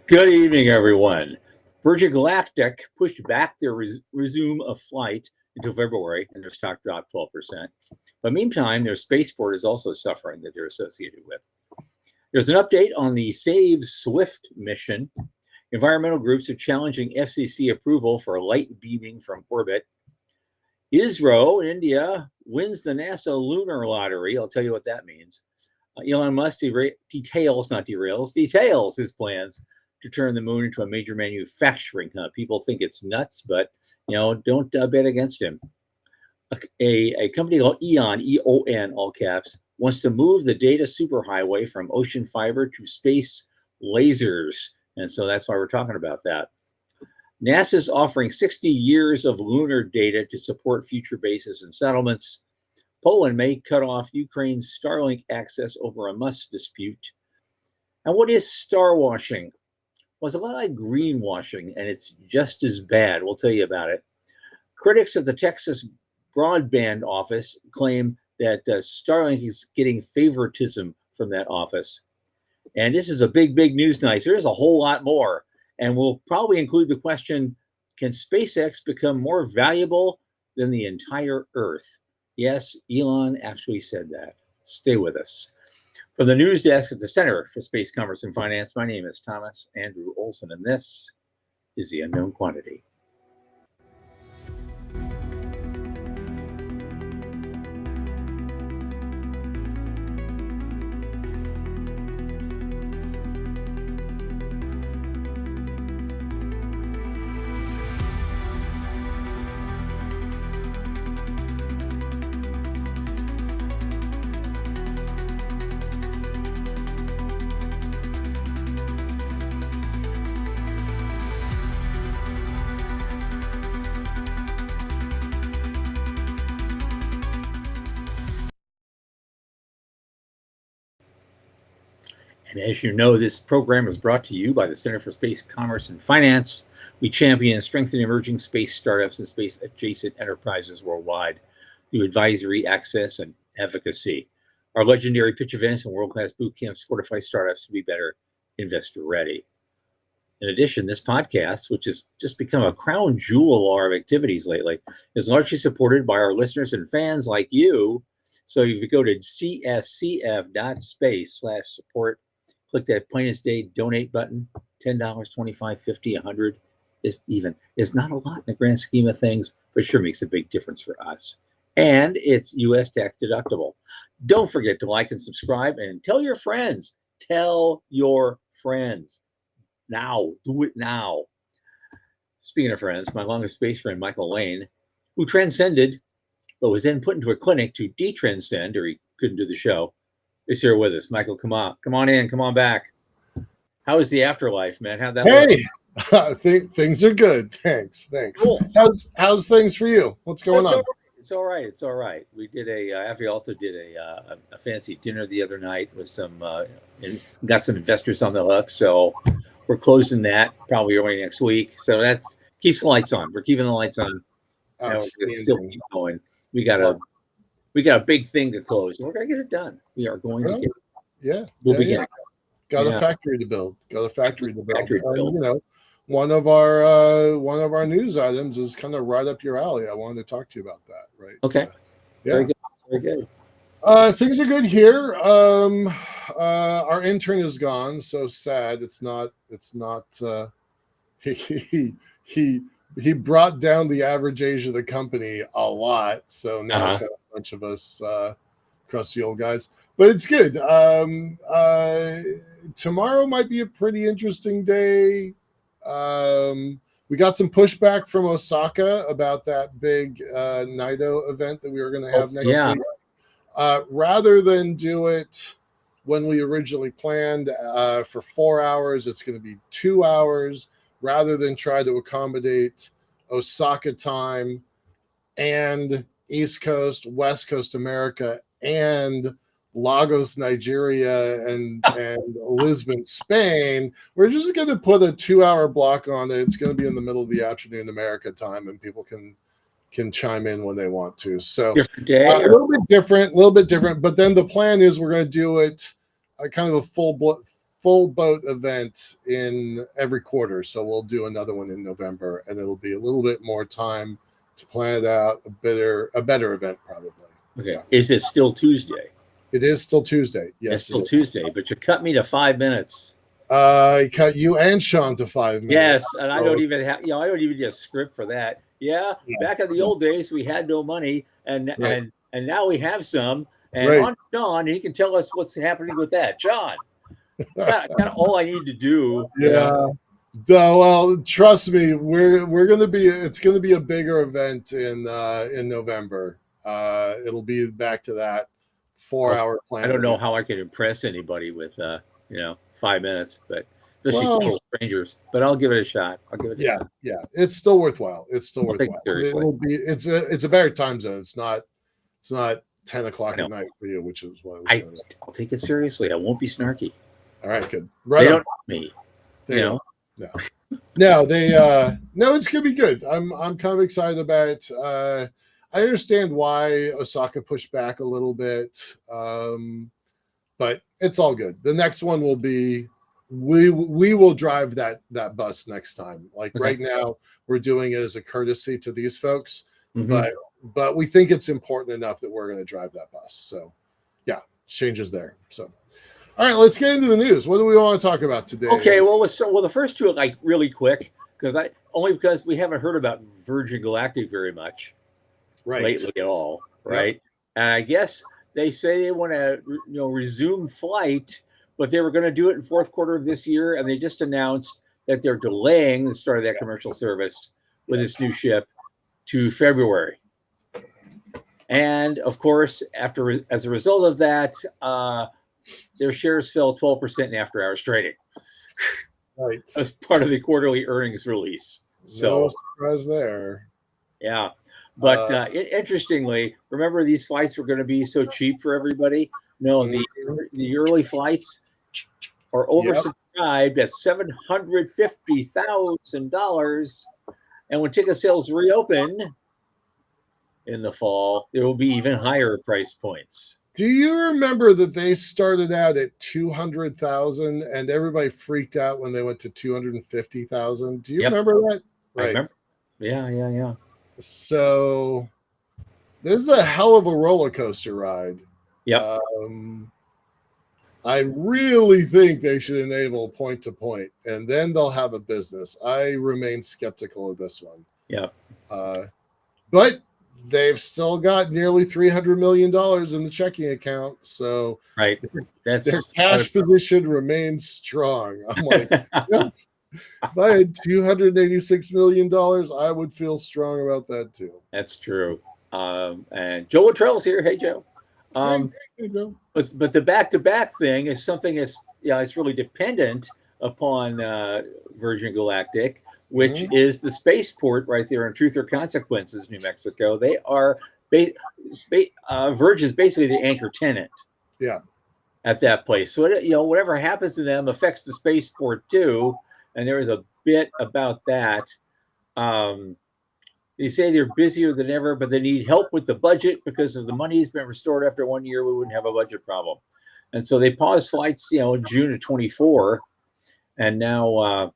Good evening, everyone. Virgin Galactic pushed back their resume of flight until February, and their stock dropped 12%. But meantime, their spaceport is also suffering that they're associated with. There's an update on the Save Swift mission. Environmental groups are challenging FCC approval for light beaming from orbit. ISRO in India wins the NASA lunar lottery. I'll tell you what that means. Elon Musk details his plans to turn the moon into a major manufacturing hub. People think it's nuts, but don't bet against him. A company called EON, E-O-N, all caps, wants to move the data superhighway from ocean fiber to space lasers. And so that's why we're talking about that. NASA's offering 60 years of lunar data to support future bases and settlements. Poland may cut off Ukraine's Starlink access over a Musk dispute. And what is star washing? Well, it's a lot like greenwashing, and it's just as bad. We'll tell you about it. Critics of the Texas Broadband Office claim that Starlink is getting favoritism from that office. And this is a big news night. There's a whole lot more. And we'll probably include the question, can SpaceX become more valuable than the entire Earth? Yes, Elon actually said that. Stay with us. From the news desk at the Center for Space Commerce and Finance, my name is Thomas Andrew Olson, and this is The Unknown Quantity. And as you know, this program is brought to you by the Center for Space Commerce and Finance. We champion and strengthen emerging space startups and space adjacent enterprises worldwide through advisory, access, and advocacy. Our legendary pitch events and world-class boot camps fortify startups to be better investor ready. In addition, this podcast, which has just become a crown jewel of our activities lately, is largely supported by our listeners and fans like you. So if you go to cscf.space/support, click that plain as day donate button. $10, $25, $50, $100 is not a lot in the grand scheme of things, but sure makes a big difference for us. And it's U.S. tax deductible. Don't forget to like and subscribe and tell your friends. Tell your friends. Now, do it now. Speaking of friends, my longest space friend, Michael Lane, who transcended, but was then put into a clinic to detranscend, or he couldn't do the show, is here with us. Michael, come on in, come on back. How is the afterlife, man? How'd that look? Things are good. Thanks. Cool. How's things for you? What's going on? It's all right. We did Avialto did a fancy dinner the other night with some, and got some investors on the hook. So we're closing that probably early next week. So that keeps the lights on. We're keeping the lights on. We're still keep going. We got a big thing to close. We're gonna get it done. We are going to get it. Yeah. We'll begin. Got a factory to build. One of our news items is kind of right up your alley. I wanted to talk to you about that. Right. Okay. Very good. Things are good here. Our intern is gone. So sad. It's not. He brought down the average age of the company a lot. So now it's a bunch of us crusty old guys. But it's good. Tomorrow might be a pretty interesting day. We got some pushback from Osaka about that big NIDO event that we were going to have next week. Rather than do it when we originally planned for 4 hours, it's going to be 2 hours. Rather than try to accommodate Osaka time and East Coast, West Coast America, and Lagos, Nigeria, and Lisbon, Spain, we're just going to put a 2-hour block on it. It's going to be in the middle of the afternoon America time, and people can chime in when they want to. So a little bit different. But then the plan is we're going to do it kind of a full boat event in every quarter. So we'll do another one in November, and it'll be a little bit more time to plan it out. A better event probably. Okay. Yeah. Is it still Tuesday? It is still Tuesday. Yes, it's still Tuesday, but you cut me to 5 minutes. I cut you and Sean to 5 minutes. Yes, and I don't even have, I don't even get a script for that. Yeah, back in the old days, we had no money, and now we have some. And on Sean, he can tell us what's happening with that. John, kind of all I need to do. Yeah. Well, trust me, we're gonna be. It's gonna be a bigger event in November. It'll be back to that 4-hour plan. I don't know how I can impress anybody with 5 minutes, but especially total strangers. But I'll give it a shot. Yeah, it's still worthwhile. It's still worthwhile. Seriously. It will be. It's a better time zone. It's not 10 o'clock at night for you, which is what I'll take it seriously. I won't be snarky. All right, good. Right, they don't know me. No, it's gonna be good. I'm kind of excited about it. I understand why Osaka pushed back a little bit, but it's all good. The next one will be we will drive that bus next time. Like right now, we're doing it as a courtesy to these folks, but we think it's important enough that we're going to drive that bus. So, yeah, changes there. So, all right, let's get into the news. What do we want to talk about today? Okay, well, the first two are really quick because we haven't heard about Virgin Galactic very much lately at all, right? Yep. And I guess they say they want to resume flight, but they were going to do it in fourth quarter of this year, and they just announced that they're delaying the start of that commercial service with this new ship to February. And of course, as a result of that, their shares fell 12% in after-hours trading. Right, as part of the quarterly earnings release. So no surprise there. Yeah, but interestingly, remember these flights were going to be so cheap for everybody. No, the early flights are oversubscribed at $750,000, and when ticket sales reopen in the fall, there will be even higher price points. Do you remember that they started out at 200,000 and everybody freaked out when they went to 250,000? Do you remember that? Right. I remember. Yeah. So this is a hell of a roller coaster ride. Yeah. I really think they should enable point to point, and then they'll have a business. I remain skeptical of this one. Yeah. But they've still got nearly $300 million in the checking account. So their cash position remains strong. I'm like, if I had $286 million, I would feel strong about that too. That's true. And Joe Luttrell's here. Hey, Joe. Hey, Joe. But the back-to-back thing is something that's it's really dependent upon Virgin Galactic, which is the spaceport right there in Truth or Consequences, New Mexico. They are Virgin is basically the anchor tenant. Yeah. At that place, so whatever happens to them affects the spaceport too. And there is a bit about that. They say they're busier than ever, but they need help with the budget because if the money has been restored after 1 year, we wouldn't have a budget problem. And so they paused flights, in June of 24, and now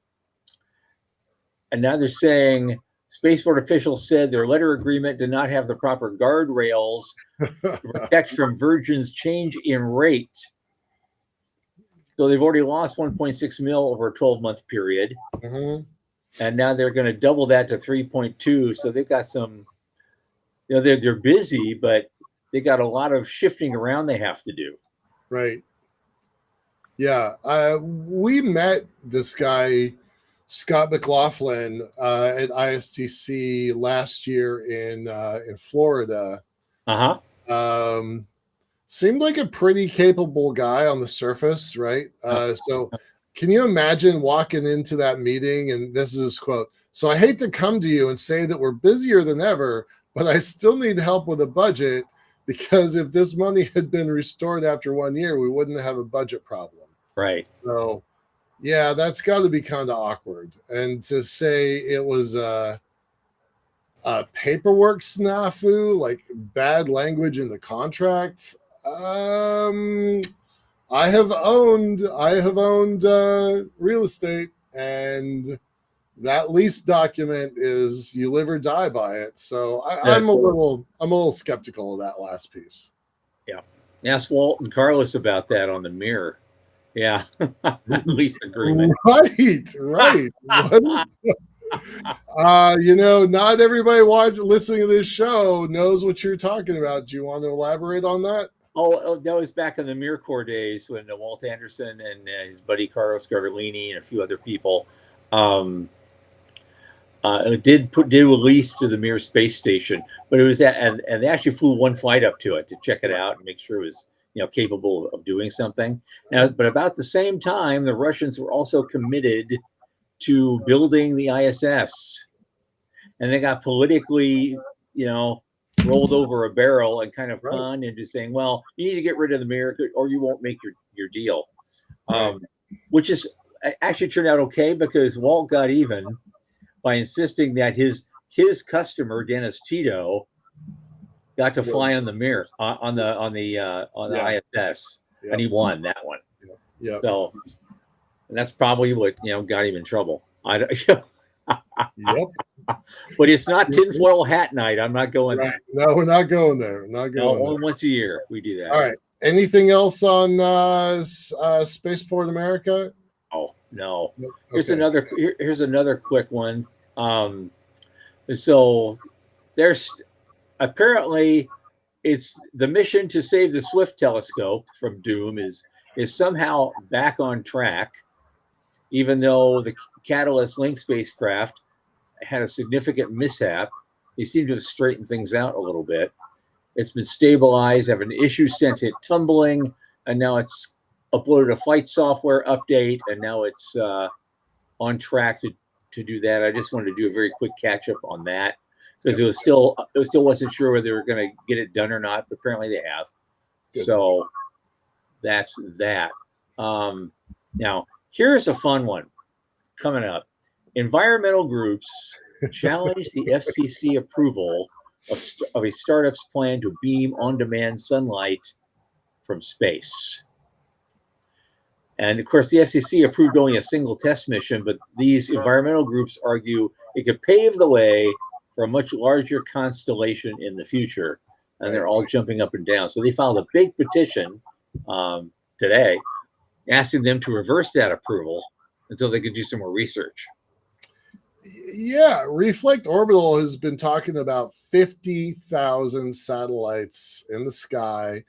they're saying spaceport officials said their letter agreement did not have the proper guardrails to protect from Virgin's change in rate. So they've already lost 1.6 mil over a 12-month period. And now they're going to double that to 3.2. So they've got some, they're busy, but they got a lot of shifting around they have to do. Right. Yeah. We met this guy, Scott McLaughlin, at ISTC last year in Florida. Seemed like a pretty capable guy on the surface, right? So can you imagine walking into that meeting and this is his quote? So I hate to come to you and say that we're busier than ever, but I still need help with a budget because if this money had been restored after 1 year, we wouldn't have a budget problem. Right. So yeah, that's got to be kind of awkward. And to say it was a paperwork snafu, like bad language in the contract, I have owned real estate, and that lease document is you live or die by it. So I'm a little skeptical of that last piece. Yeah. Ask Walt and Carlos about that on the Mirror. Yeah. Lease agreement. Right. Not everybody listening to this show knows what you're talking about. Do you want to elaborate on that? Oh, that was back in the Mirror Corps days when Walt Anderson and his buddy Carlos Gardellini and a few other people did release to the Mir space station, but it was that, and they actually flew one flight up to it to check it out and make sure it was capable of doing something. Now, but about the same time, the Russians were also committed to building the ISS, and they got politically, rolled over a barrel and kind of conned into saying, well, you need to get rid of the Mir or you won't make your deal, which is actually turned out okay because Walt got even by insisting that his customer Dennis Tito got to fly on the Mir on the ISS, and he won that one. Yeah. So, and that's probably what got him in trouble. Yep. But it's not tinfoil hat night. I'm not going there. No, we're not going there. Only once a year we do that. All right. Anything else on Spaceport America? Oh no. Okay. Here's another quick one. So there's apparently it's the mission to save the Swift telescope from doom is somehow back on track, even though the Catalyst Link spacecraft had a significant mishap. They seem to have straightened things out a little bit. It's been stabilized, have an issue sent it tumbling, and now it's uploaded a flight software update, and now it's on track to do that. I just wanted to do a very quick catch up on that because it still wasn't sure whether they were going to get it done or not, but apparently they have. Good. So that's that. Now here's a fun one coming up. Environmental groups challenge the FCC approval of a startup's plan to beam on-demand sunlight from space. And of course, the FCC approved only a single test mission, but these environmental groups argue it could pave the way for a much larger constellation in the future. And they're all jumping up and down. So they filed a big petition today asking them to reverse that approval until they could do some more research. Yeah, Reflect Orbital has been talking about 50,000 satellites in the sky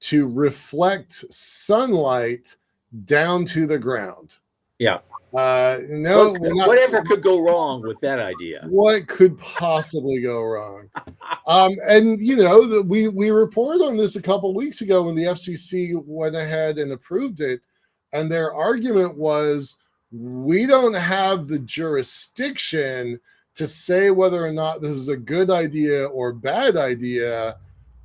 to reflect sunlight down to the ground. Yeah. No, whatever could go wrong with that idea? What could possibly go wrong? And we reported on this a couple weeks ago when the FCC went ahead and approved it, and their argument was, we don't have the jurisdiction to say whether or not this is a good idea or bad idea.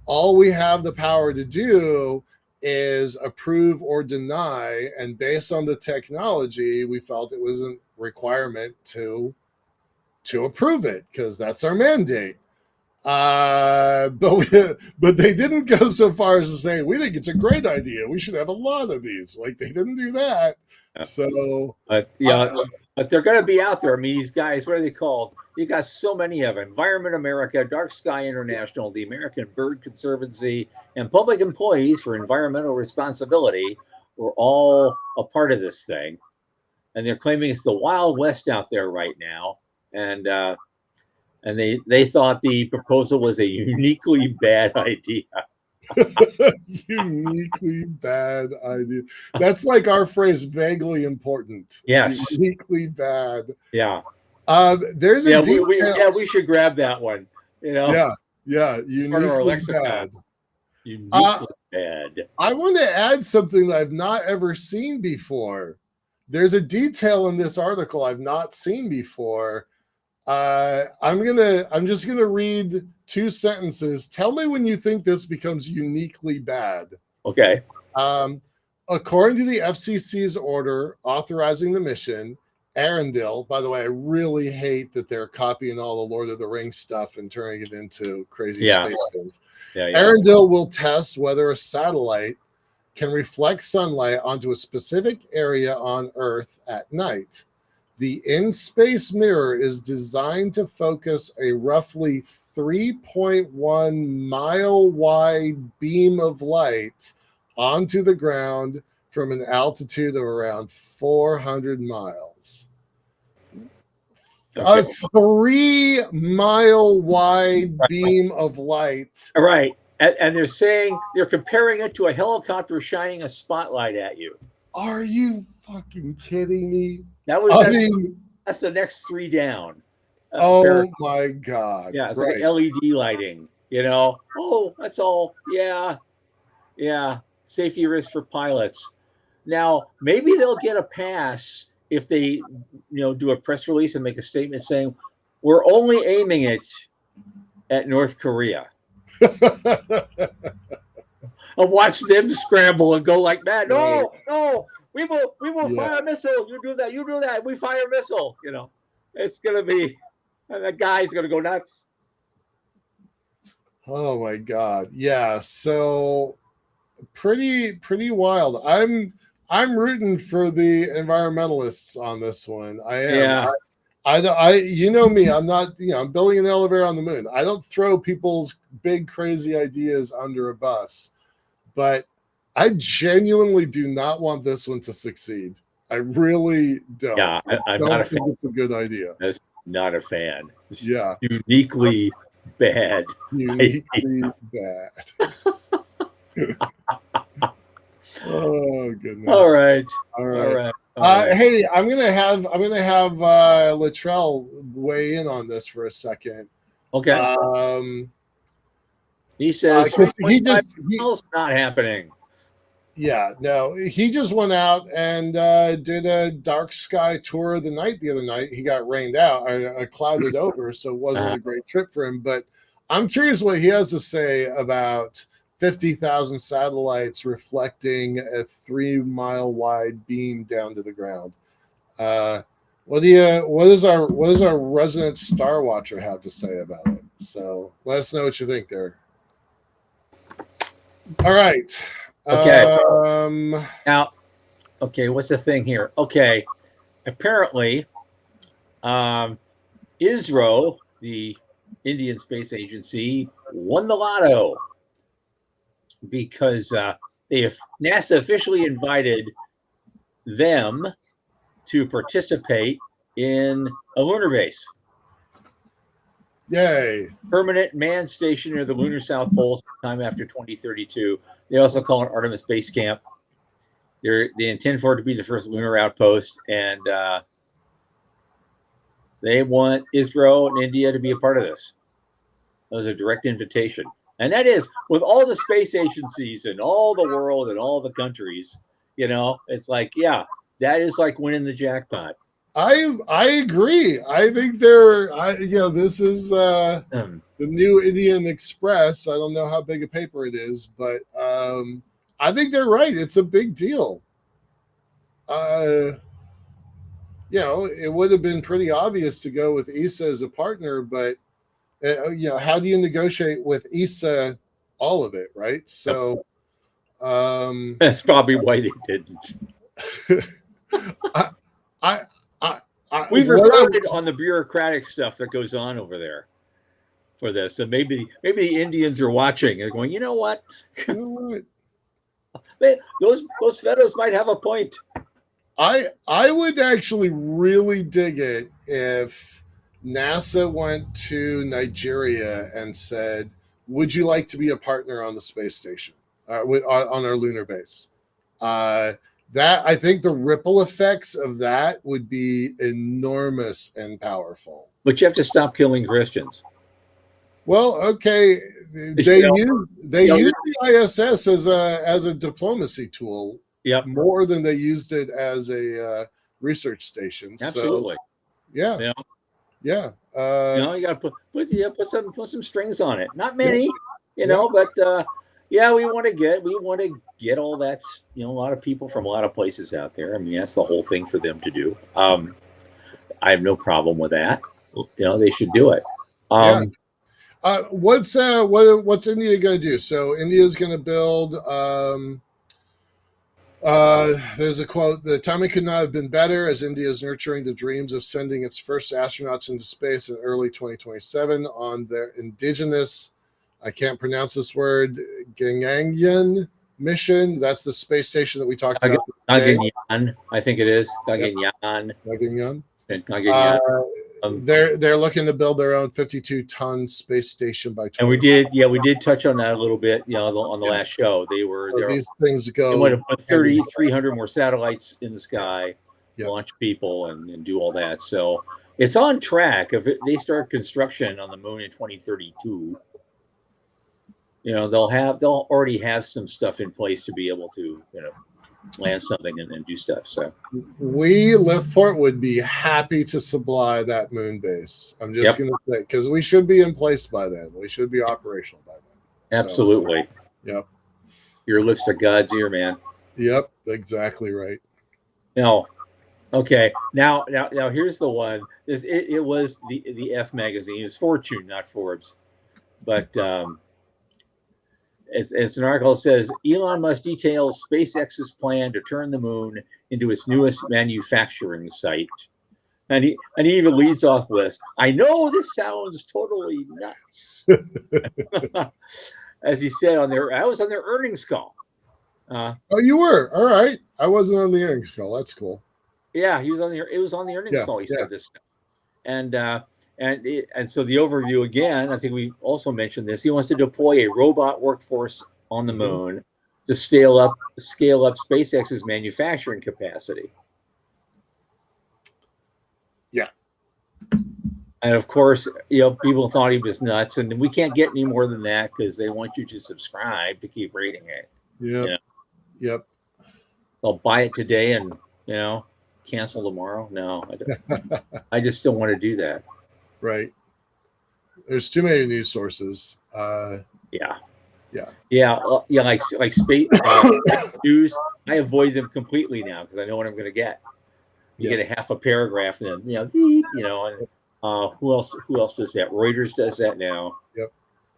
All we have the power to do is approve or deny. And based on the technology, we felt it was a requirement to approve it because that's our mandate. But they didn't go so far as to say, we think it's a great idea. We should have a lot of these. Like, they didn't do that. So, but they're going to be out there. I mean, these guys, what are they called? You got so many of them. Environment America, Dark Sky International, the American Bird Conservancy, and Public Employees for Environmental Responsibility were all a part of this thing. And they're claiming it's the Wild West out there right now. And they thought the proposal was a uniquely bad idea. Uniquely bad idea. That's like our phrase, vaguely important. Yes. Uniquely bad. Yeah. There's a detail. We should grab that one. Yeah. Uniquely bad. Uniquely bad. I want to add something that I've not ever seen before. There's a detail in this article I've not seen before. I'm just gonna read 2 sentences. Tell me when you think this becomes uniquely bad. Okay. According to the FCC's order authorizing the mission, Arendelle, by the way, I really hate that they're copying all the Lord of the Rings stuff and turning it into crazy space things. Yeah. Arendelle will test whether a satellite can reflect sunlight onto a specific area on Earth at night. The in-space mirror is designed to focus a roughly 3.1 mile wide beam of light onto the ground from an altitude of around 400 miles. Okay. A 3 mile wide beam of light. Right. And they're saying they're comparing it to a helicopter shining a spotlight at you. Are you fucking kidding me? That's the next 3 down. Oh my God. Yeah, it's like LED lighting, Oh, that's all. Yeah. Safety risk for pilots. Now, maybe they'll get a pass if they, do a press release and make a statement saying, we're only aiming it at North Korea. And watch them scramble and go like that. No, we will fire a missile. You do that. We fire a missile. It's gonna be, and that guy's gonna go nuts. Oh my God. Yeah. So pretty wild. I'm rooting for the environmentalists on this one. I am. Yeah. I you know me, I'm not, I'm building an elevator on the moon. I don't throw people's big crazy ideas under a bus, but I genuinely do not want this one to succeed. I really don't. Yeah, I'm don't not a think fan. It's a good idea. I'm not a fan. It's uniquely bad. Uniquely bad. Oh goodness. All right. Hey, I'm gonna have Luttrell weigh in on this for a second. Okay. He says it's not happening. Yeah, no, he just went out and did a dark sky tour of the night the other night. He got rained out, clouded over, so it wasn't a great trip for him. But I'm curious what he has to say about 50,000 satellites reflecting a 3 mile wide beam down to the ground. What does our resident Star Watcher have to say about it? So let us know what you think there. All right. Okay. Now, what's the thing here? Okay. Apparently, ISRO, the Indian Space Agency, won the lotto because NASA officially invited them to participate in a lunar base. Yay. Permanent manned station near the lunar South Pole sometime after 2032. They also call it Artemis Base Camp. They intend for it to be the first lunar outpost, and they want ISRO and India to be a part of this. That was a direct invitation. And that is, with all the space agencies in all the world and all the countries, it's like, that is like winning the jackpot. I agree. I think this is the new Indian Express. I don't know how big a paper it is, but I think they're right. It's a big deal. It would have been pretty obvious to go with ESA as a partner, but how do you negotiate with ESA all of it, right? So that's probably why they didn't. We've reported on the bureaucratic stuff that goes on over there for this. So maybe the Indians are watching and going, you know what? Those fellows might have a point. I would actually really dig it if NASA went to Nigeria and said, would you like to be a partner on the space station, on our lunar base? That, I think the ripple effects of that would be enormous and powerful. But you have to stop killing Christians. Well, okay, they use the ISS as a diplomacy tool. Yep. More than they used it as a research station. Absolutely. So, yeah. You got to put some strings on it. Not many, but. We want to get all that, a lot of people from a lot of places out there. I mean, that's the whole thing for them to do. I have no problem with that. They should do it. What's India going to do? So India's going to build There's a quote: "The timing could not have been better, as India is nurturing the dreams of sending its first astronauts into space in early 2027 on their indigenous, I can't pronounce this word, Gaganyaan mission." That's the space station that we talked about today. Gaganyaan, I think it is. Gaganyaan. Gaganyaan. Gaganyaan. They're looking to build their own 52-ton space station by 20. And we did touch on that a little bit, on the last show. These things go. They want to put 300 more satellites in the sky, launch people, and do all that. So it's on track. If they start construction on the moon in 2032, they'll already have some stuff in place to be able to land something and do stuff. So we, Liftport, would be happy to supply that moon base. I'm just going to say, because we should be in place by then. We should be operational by then. Absolutely. So, yep. Your lips to God's ear, man. Yep, exactly right. Now, okay. Now here's the one. It was the F magazine. It was Fortune, not Forbes, but it's an article that says Elon Musk details SpaceX's plan to turn the moon into its newest manufacturing site. And he even leads off with, "I know this sounds totally nuts." As he said I was on their earnings call. Oh, you were? All right. I wasn't on the earnings call. That's cool. Yeah, it was on the earnings call. He said this stuff. And so the overview again, I think we also mentioned this. He wants to deploy a robot workforce on the moon to scale up SpaceX's manufacturing capacity. Yeah. And of course, people thought he was nuts, and we can't get any more than that because they want you to subscribe to keep reading it. Yeah. Yep. They'll buy it today and cancel tomorrow. No, I just don't want to do that. Right. There's too many news sources. Like space news. I avoid them completely now because I know what I'm going to get. You get a half a paragraph, and then and who else does that? Reuters does that now. Yep.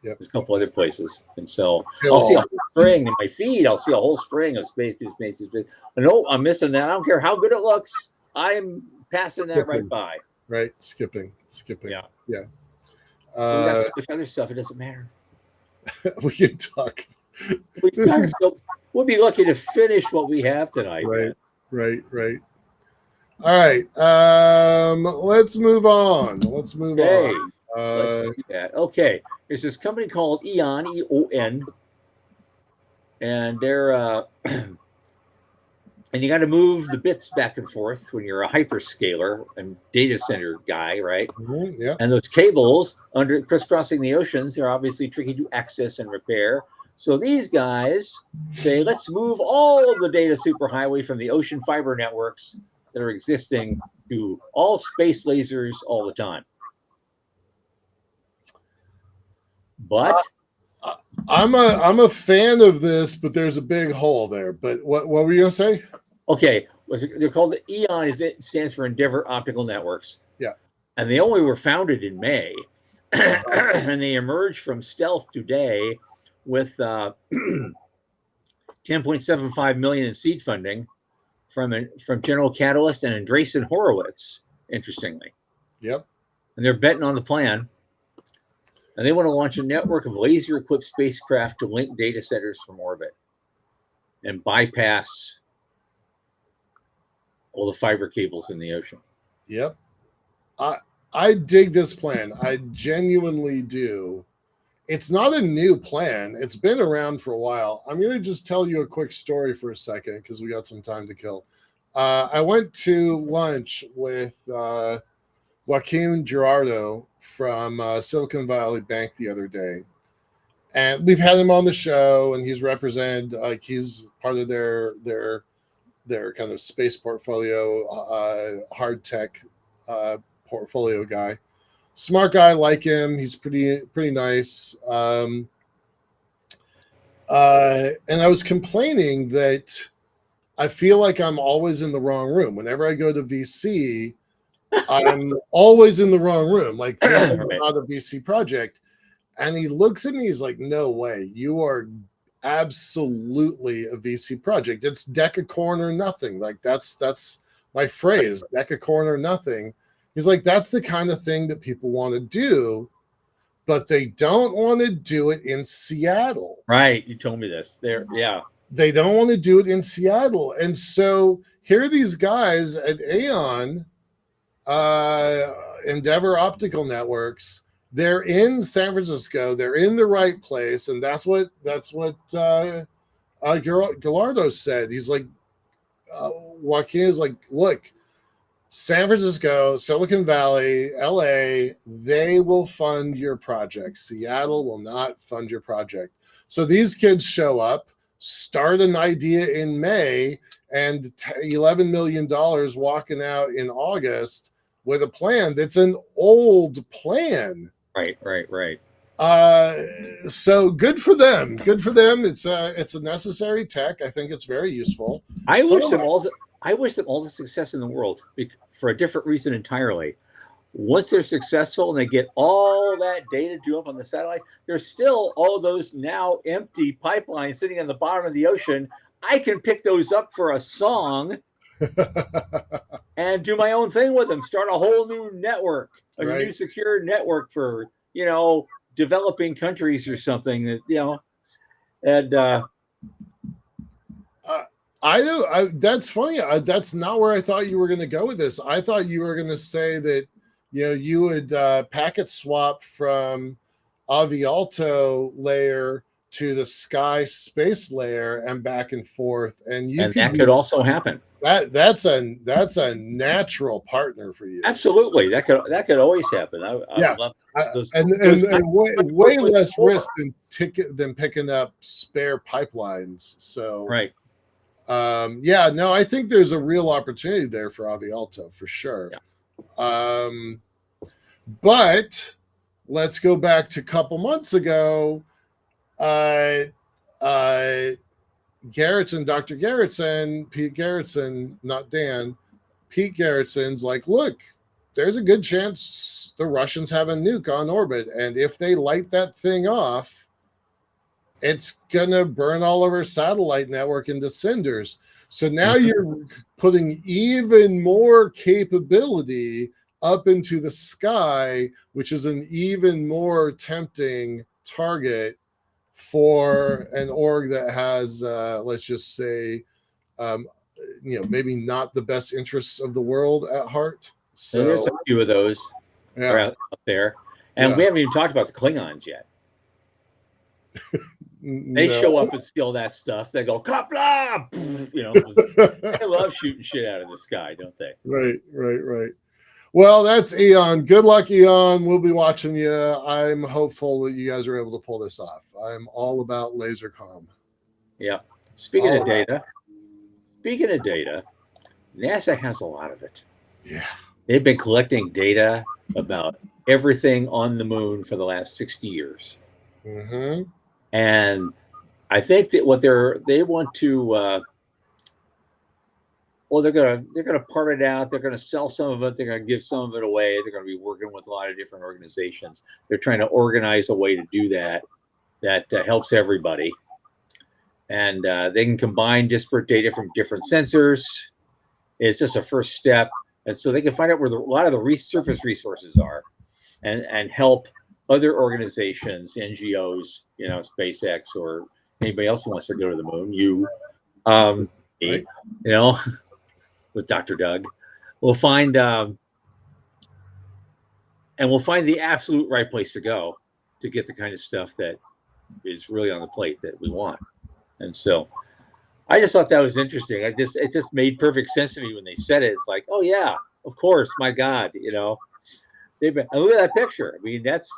There's a couple other places, and so I'll see a whole string in my feed. I'll see a whole string of space news. No, I'm missing that. I don't care how good it looks. I'm passing that right by. Right, skipping. Yeah. We got so much other stuff. It doesn't matter. We can talk. We'll be lucky to finish what we have tonight. Right. All right. Let's move on. Let's do that. Okay. There's this company called Eon, E-O-N, and they're and you got to move the bits back and forth when you're a hyperscaler and data center guy, right? Mm-hmm, yeah. And those cables crisscrossing the oceans, they're obviously tricky to access and repair. So these guys say, let's move all of the data superhighway from the ocean fiber networks that are existing to all space lasers all the time. But I'm a fan of this, but there's a big hole there. But what were you gonna say? Okay, they're called EON. It stands for Endeavor Optical Networks. Yeah, and they only were founded in May, and they emerged from stealth today with 10.75 million in seed funding from General Catalyst and Andreessen Horowitz. Interestingly, yep, and they're betting on the plan. And they want to launch a network of laser-equipped spacecraft to link data centers from orbit and bypass all the fiber cables in the ocean. Yep. I dig this plan. I genuinely do. It's not a new plan. It's been around for a while. I'm going to just tell you a quick story for a second because we got some time to kill. I went to lunch with Joaquin Gerardo from Silicon Valley Bank the other day, and we've had him on the show, and he's represented, like, he's part of their kind of space portfolio, hard tech portfolio guy. Smart guy, like him. He's pretty nice. And I was complaining that I feel like I'm always in the wrong room whenever I go to VC. I'm always in the wrong room. Like, this is not a VC project. And he looks at me, he's like, no way, you are absolutely a VC project. It's decacorn or nothing. Like that's my phrase, decacorn or nothing. He's like, that's the kind of thing that people want to do, but they don't want to do it in Seattle. Right. You told me this. There, yeah. They don't want to do it in Seattle. And so here are these guys at Aon, Endeavor Optical Networks. They're in San Francisco. They're in the right place, and that's what Gallardo said. He's like, Joaquin is like, look, San Francisco, Silicon Valley, LA, they will fund your project. Seattle will not fund your project. So these kids show up, start an idea in May, and $11 million walking out in August with a plan that's an old plan. Right. So good for them. Good for them. It's a necessary tech. I think it's very useful. I wish them all the success in the world for a different reason entirely. Once they're successful and they get all that data due up on the satellites, there's still all those now empty pipelines sitting on the bottom of the ocean. I can pick those up for a song and do my own thing with them. Start a whole new network, a new secure network for, developing countries or something that, and I know that's funny. That's not where I thought you were going to go with this. I thought you were going to say that, you would packet swap from Avialto layer to the Sky space layer and back and forth, and that could also happen. That's a natural partner for you. Absolutely, that could always happen. I love those, and way less risk than picking up spare pipelines. So right. I think there's a real opportunity there for Avialto for sure. Yeah. But let's go back to a couple months ago. Garretson, Dr. Garretson, Pete Garretson, not Dan, Pete Garrettson's like, look, there's a good chance the Russians have a nuke on orbit. And if they light that thing off, it's going to burn all of our satellite network into cinders. So now you're putting even more capability up into the sky, which is an even more tempting target for an org that has, let's just say, maybe not the best interests of the world at heart. So there's a few of those up there. And we haven't even talked about the Klingons yet. They show up and steal that stuff. They go, Kapla! They love shooting shit out of the sky, don't they? Right. Well, that's Eon. Good luck, Eon. We'll be watching you. I'm hopeful that you guys are able to pull this off. I'm all about laser comm. Yeah. Speaking of data, NASA has a lot of it. Yeah. They've been collecting data about everything on the moon for the last 60 years. Mm-hmm. And I think that what they want to they're gonna part it out. They're gonna sell some of it. They're gonna give some of it away. They're gonna be working with a lot of different organizations. They're trying to organize a way to do that helps everybody. And they can combine disparate data from different sensors. It's just a first step, and so they can find out where a lot of the surface resources are, and help other organizations, NGOs, SpaceX or anybody else who wants to go to the moon. With Dr. Doug, we'll find the absolute right place to go to get the kind of stuff that is really on the plate that we want. And so I just thought that was interesting. It just made perfect sense to me when they said it. It's like, oh yeah, of course, my God, they've been, and look at that picture. I mean, that's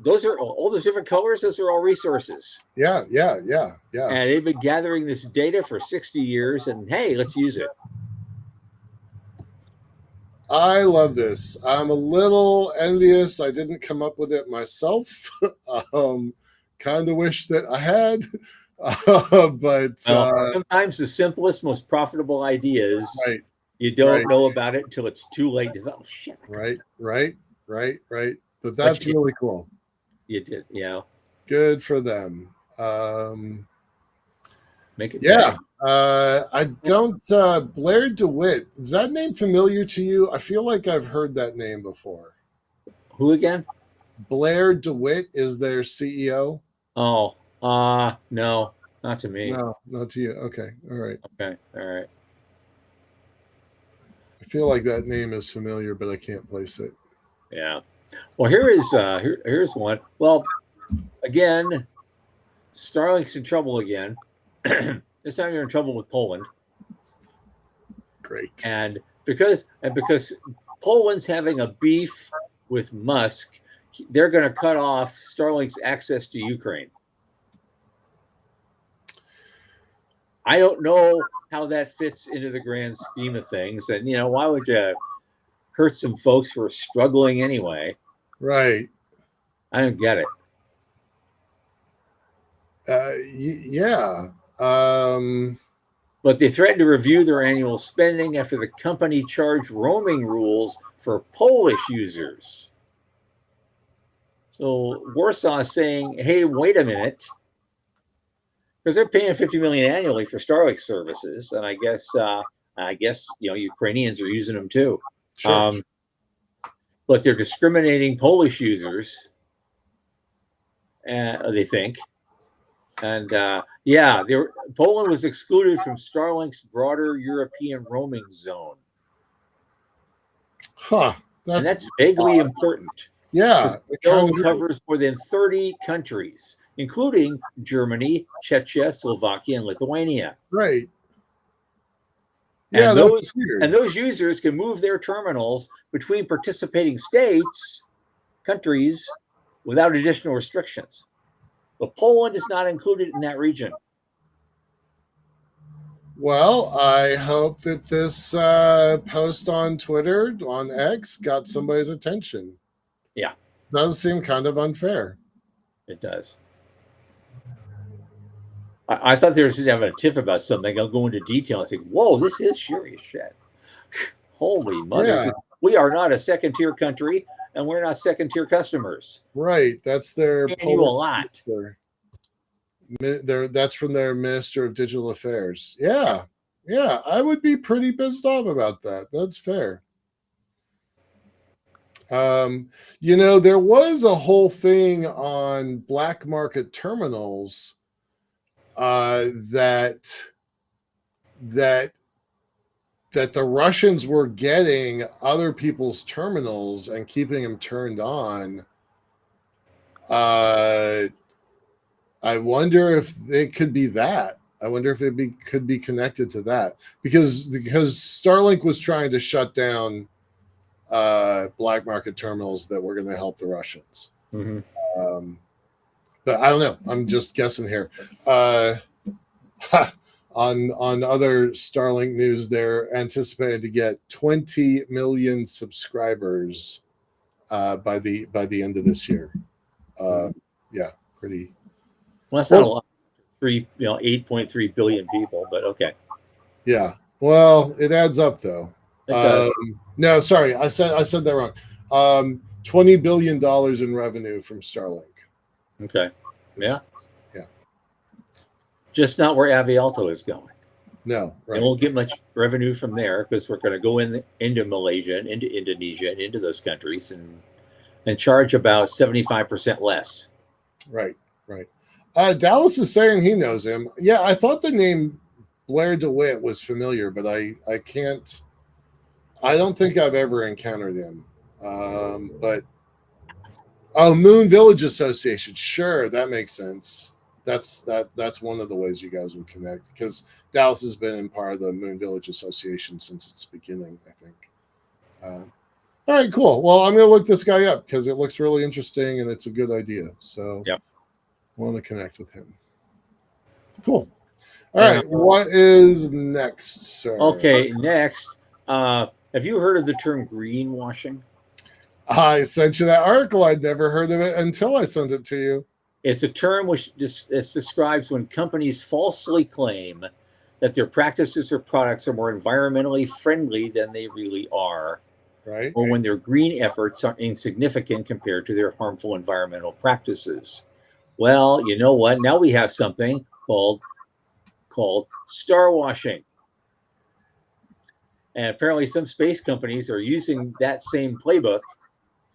those are all those different colors. Those are all resources. Yeah. And they've been gathering this data for 60 years, and hey, let's use it. I love this. I'm a little envious. I didn't come up with it myself. Kind of wish that I had. But sometimes the simplest, most profitable ideas, you don't know about it until it's too late. Oh shit! Right. But that's really cool. You did, Good for them. Make it Yeah. big. I don't. Blair DeWitt. Is that name familiar to you? I feel like I've heard that name before. Who again? Blair DeWitt is their CEO. Oh, no, not to me. No, not to you. Okay. All right. Okay, all right. I feel like that name is familiar, but I can't place it. Yeah. Well, here's one. Well, again, Starlink's in trouble again. This time you're in trouble with Poland, Great. and because Poland's having a beef with Musk, they're going to cut off Starlink's access to Ukraine. I don't know how that fits into the grand scheme of things, and why would you hurt some folks who are struggling anyway? Right. I don't get it. Yeah. But they threatened to review their annual spending after the company charged roaming rules for Polish users. So Warsaw is saying, hey, wait a minute, because they're paying $50 million annually for Starlink services, and I guess Ukrainians are using them too. Sure. But they're discriminating Polish users, they think. And Poland was excluded from Starlink's broader European roaming zone. Huh. That's vaguely important. Yeah. The zone covers more than 30 countries, including Germany, Czechia, Slovakia, and Lithuania. Right. Yeah, and those users can move their terminals between participating countries, without additional restrictions. But Poland is not included in that region. Well, I hope that this post on Twitter, on X, got somebody's attention. Yeah. Does seem kind of unfair. It does. I thought they were going to have a tiff about something. I'll go into detail and think, whoa, this is serious shit. Holy mother. Yeah. We are not a second-tier country, and we're not second-tier customers. Right. That's their annual lot. That's from their Minister of Digital Affairs. Yeah. Yeah. I would be pretty pissed off about that. That's fair. There was a whole thing on black market terminals that the Russians were getting other people's terminals and keeping them turned on. I wonder if it could be that. I wonder if could be connected to that because Starlink was trying to shut down black market terminals that were going to help the Russians. Mm-hmm. But I don't know. I'm just guessing here. On other Starlink news, they're anticipated to get 20 million subscribers by the end of this year. Yeah, pretty. Well, that's not a lot. 8.3 billion people, but okay. Yeah. Well, it adds up though. It does. No, sorry, I said that wrong. $20 billion in revenue from Starlink. Okay. Yeah. Yeah. Just not where Avialto is going. No, right. And won't get much revenue from there because we're going to go into Malaysia and into Indonesia and into those countries and charge about 75% less. Right. Dallas is saying he knows him. Yeah, I thought the name Blair DeWitt was familiar, but I don't think I've ever encountered him. But Moon Village Association. Sure, that makes sense. That's one of the ways you guys would connect because Dallas has been in part of the Moon Village Association since its beginning, I think. All right, cool. Well, I'm going to look this guy up because it looks really interesting and it's a good idea. So yep. I want to connect with him. Cool. All right. What is next, sir? Okay, next. Have you heard of the term greenwashing? I sent you that article. I'd never heard of it until I sent it to you. It's a term which describes when companies falsely claim that their practices or products are more environmentally friendly than they really are. Right. Or when their green efforts are insignificant compared to their harmful environmental practices. Well, you know what? Now we have something called star washing. And apparently some space companies are using that same playbook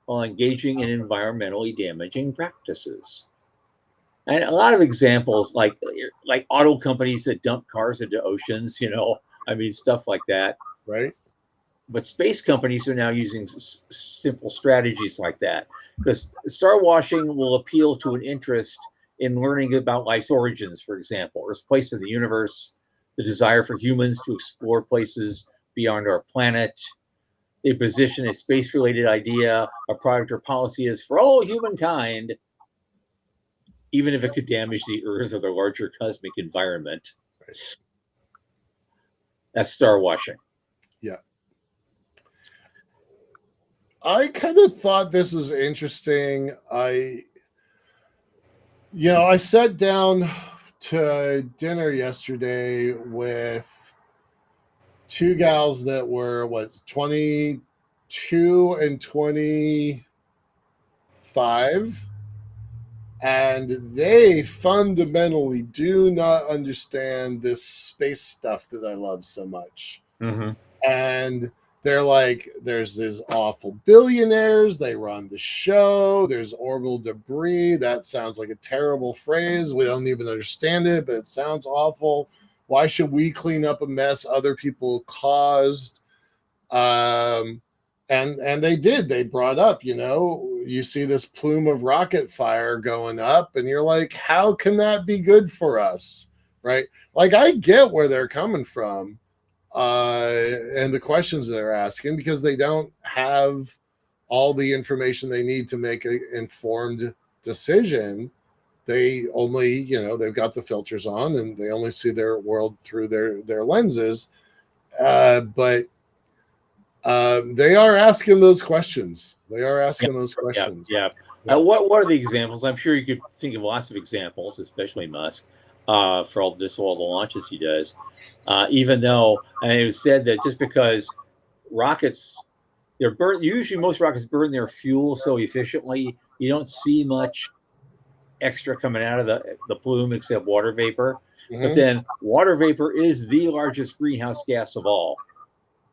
while engaging in environmentally damaging practices. And a lot of examples like auto companies that dump cars into oceans, stuff like that. Right. But space companies are now using simple strategies like that, because star washing will appeal to an interest in learning about life's origins, for example, Earth's place in the universe, the desire for humans to explore places beyond our planet. They position a space-related idea, a product, or policy as for all humankind, even if it could damage the Earth or the larger cosmic environment. That's star washing. Yeah. I kind of thought this was interesting. I sat down to dinner yesterday with two gals that were 22 and 25, and they fundamentally do not understand this space stuff that I love so much. Mm-hmm. And they're like, there's these awful billionaires, they run the show, there's orbital debris. That sounds like a terrible phrase. We don't even understand it, but it sounds awful. Why should we clean up a mess other people caused? And they did. They brought up, you see this plume of rocket fire going up, and you're like, how can that be good for us? Right? Like, I get where they're coming from. And the questions they're asking, because they don't have all the information they need to make an informed decision. They only, they've got the filters on and they only see their world through their lenses. But they are asking those questions. Yeah. What are the examples? I'm sure you could think of lots of examples, especially Musk, for all the launches he does. Even though, and it was said that just because rockets, usually most rockets burn their fuel so efficiently, you don't see much extra coming out of the plume except water vapor. Mm-hmm. But then water vapor is the largest greenhouse gas of all.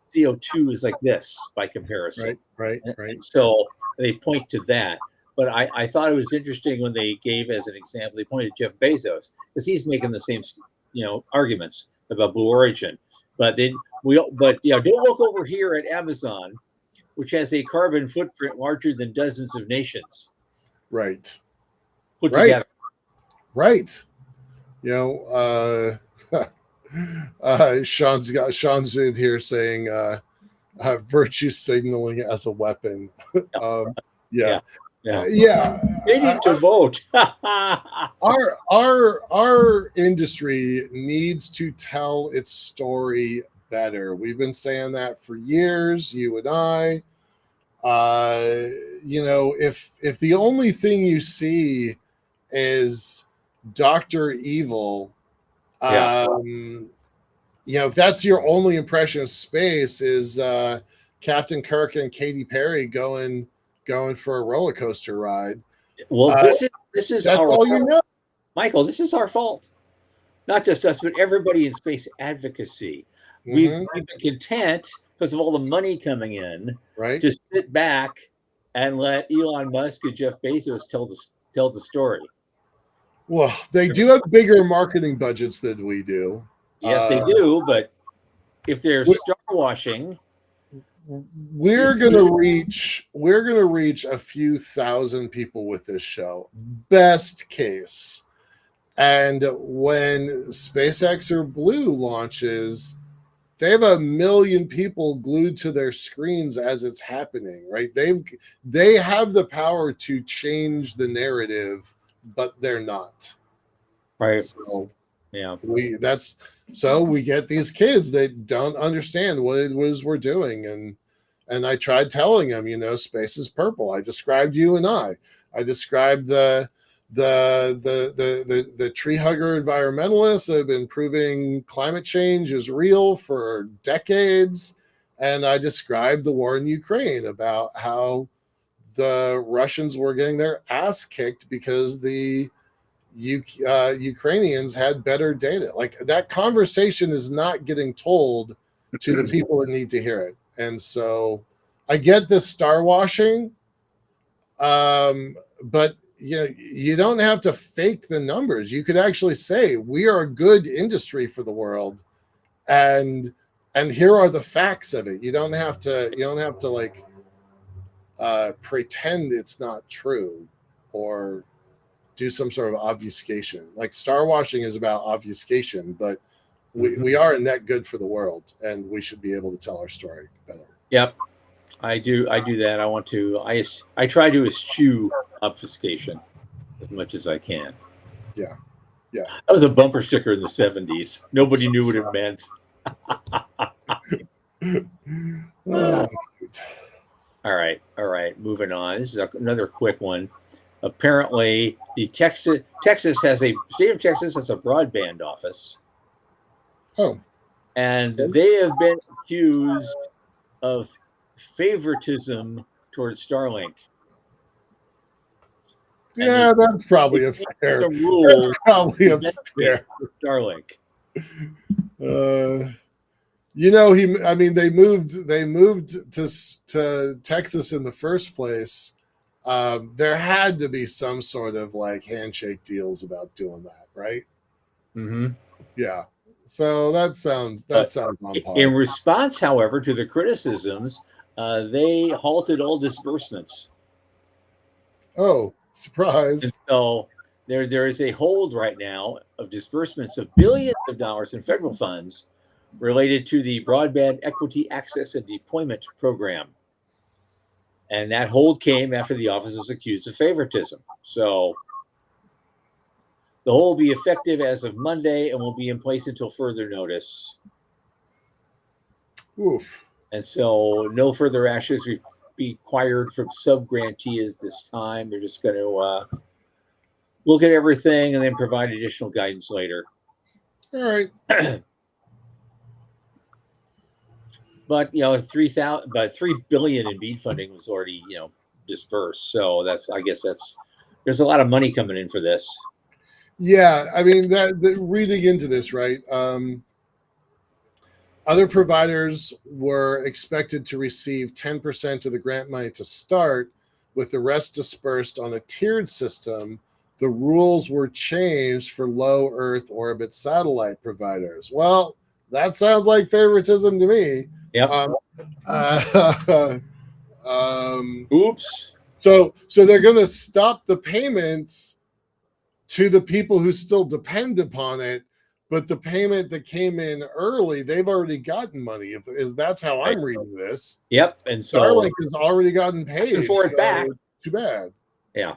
CO2 is like this by comparison. Right. And so they point to that. But I thought it was interesting when they gave as an example, they pointed to Jeff Bezos, because he's making the same, arguments about Blue Origin. But don't look over here at Amazon, which has a carbon footprint larger than dozens of nations. Right. Put together. Right. Sean's in here saying virtue signaling as a weapon. Yeah. They need to vote. Our industry needs to tell its story better. We've been saying that for years, you and I. If the only thing you see is Dr. Evil, if that's your only impression of space, is Captain Kirk and Katy Perry going for a roller coaster ride. Well, this is that's all you know, Michael. This is our fault, not just us, but everybody in space advocacy. Mm-hmm. We've been content because of all the money coming in, right, to sit back and let Elon Musk and Jeff Bezos tell the story. Well, they do have bigger marketing budgets than we do. Yes, they do. But if they're star washing, we're gonna reach a few thousand people with this show, best case. And when SpaceX or Blue launches, they have 1 million people glued to their screens as it's happening, right? They have the power to change the narrative, but they're not. Right. So yeah. We get these kids that don't understand what it was we're doing. And I tried telling them, space is purple. I described you and I described the tree hugger environmentalists that have been proving climate change is real for decades. And I described the war in Ukraine, about how the Russians were getting their ass kicked because the Ukrainians had better data. Like that conversation is not getting told to the people that need to hear it. And so I get this star washing, but you don't have to fake the numbers. You could actually say we are a good industry for the world, and here are the facts of it. You don't have to like pretend it's not true or do some sort of obfuscation. Like star washing is about obfuscation, but we are a net good for the world, and we should be able to tell our story better. Yep, I do that. I try to eschew obfuscation as much as I can. Yeah. That was a bumper sticker in the 70s. Nobody knew what it meant. All right. Moving on. This is another quick one. Apparently, the state of Texas has a broadband office. Oh. And they have been accused of favoritism towards Starlink. Yeah, that's probably a fair. That's probably a fair Starlink. They moved to Texas in the first place. There had to be some sort of like handshake deals about doing that, right? Mm-hmm. Yeah. So that sounds on par. In response, however, to the criticisms, they halted all disbursements. Oh, surprise! And so there is a hold right now of disbursements of billions of dollars in federal funds related to the Broadband Equity Access and Deployment Program. And that hold came after the office was accused of favoritism. So the hold will be effective as of Monday and will be in place until further notice. Oof. And so no further actions required from sub-grantees this time. They're just going to look at everything and then provide additional guidance later. All right. But $3 billion in BEAD funding was already dispersed. So there's a lot of money coming in for this. Yeah, I mean that reading into this, right? Other providers were expected to receive 10% of the grant money to start, with the rest dispersed on a tiered system. The rules were changed for low Earth orbit satellite providers. Well, that sounds like favoritism to me. Yep. Oops. So they're going to stop the payments to the people who still depend upon it, but the payment that came in early, they've already gotten money. If that's how I'm reading this. Yep. And so Starlink has already gotten paid for it back. Too bad. Yeah.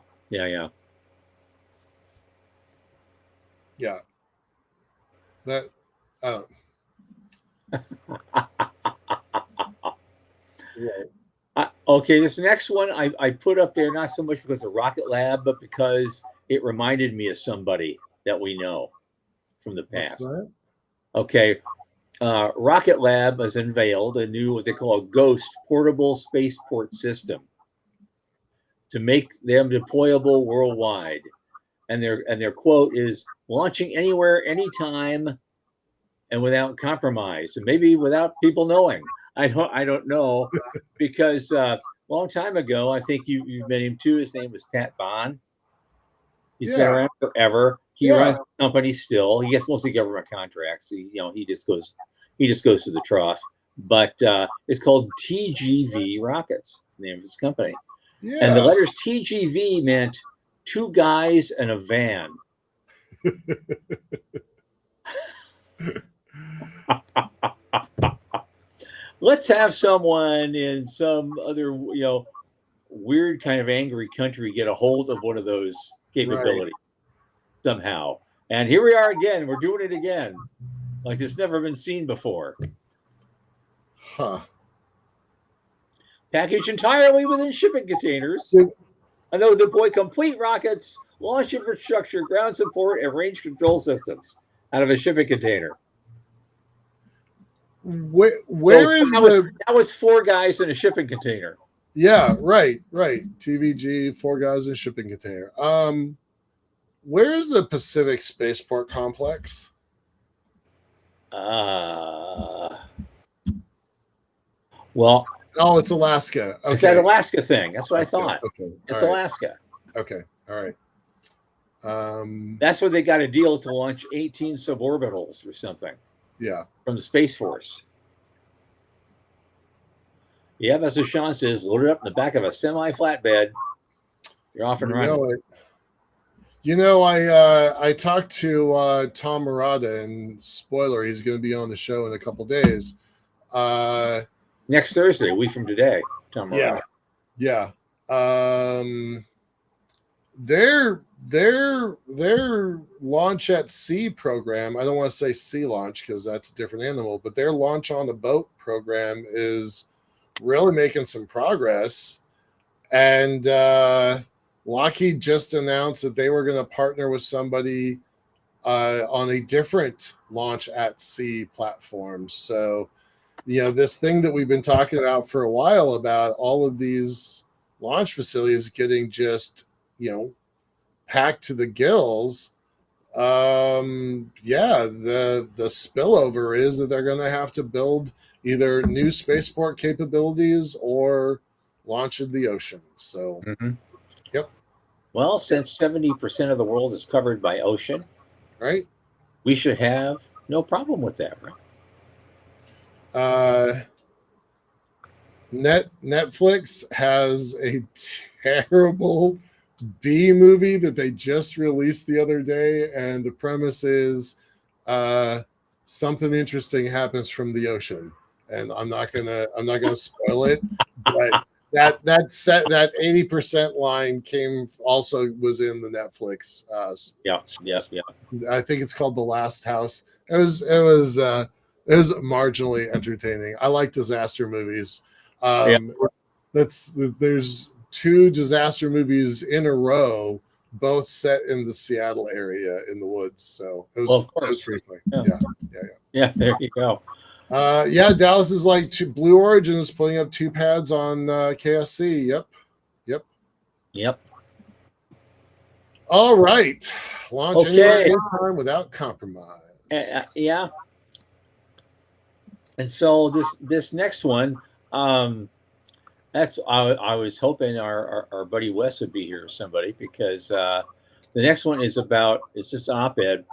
That. Okay, this next one I put up there not so much because of Rocket Lab, but because it reminded me of somebody that we know from the past. Okay, Rocket Lab has unveiled a new what they call a Ghost portable spaceport system to make them deployable worldwide, and their quote is launching anywhere, anytime, and without compromise, and maybe without people knowing. I don't know, because a long time ago, I think you've met him too. His name was Pat Bond. He's been around forever. He runs the company still. He gets mostly government contracts. He just goes to the trough. But it's called TGV Rockets, the name of his company. Yeah. And the letters TGV meant two guys and a van. Let's have someone in some other, weird kind of angry country get a hold of one of those capabilities somehow. And here we are again. We're doing it again, like it's never been seen before. Huh. Packaged entirely within shipping containers. And they'll deploy complete rockets, launch infrastructure, ground support, and range control systems out of a shipping container. Where is now it's four guys in a shipping container. Yeah, right. TVG, four guys in a shipping container. where's the Pacific Spaceport Complex? Well, oh, it's Alaska. Okay. It's that Alaska thing. That's what I thought. Okay. It's All right. Alaska. Okay. All right. That's where they got a deal to launch 18 suborbitals or something. Yeah. From the Space Force. Yeah, that's what Sean says. Load it up in the back of a semi-flatbed. You're off and running. I talked to Tom Murata, and spoiler, he's going to be on the show in a couple days. Next Thursday, a week from today, Tom Murata. Yeah. Their launch at sea program, I don't want to say sea launch because that's a different animal, but their launch on a boat program is really making some progress. And Lockheed just announced that they were going to partner with somebody on a different launch at sea platform. So, this thing that we've been talking about for a while about all of these launch facilities getting just, packed to the gills. The spillover is that they're going to have to build either new spaceport capabilities or launch in the ocean. So, Yep. Well, since 70% of the world is covered by ocean, right, we should have no problem with that, right? Netflix has a terrible B movie that they just released the other day, and the premise is something interesting happens from the ocean, and I'm not gonna spoil it, but that 80% line was in the Netflix. Yeah. I think it's called The Last House. It was marginally entertaining. I like disaster movies. There's 2 disaster movies in a row, both set in the Seattle area in the woods. So it was pretty funny. Yeah, there you go. Dallas is like Blue Origin is putting up 2 pads on KSC. Yep. All right. Launch anywhere, anytime without compromise. Yeah. And so this next one, that's I was hoping our buddy Wes would be here or somebody, because the next one is it's just an op-ed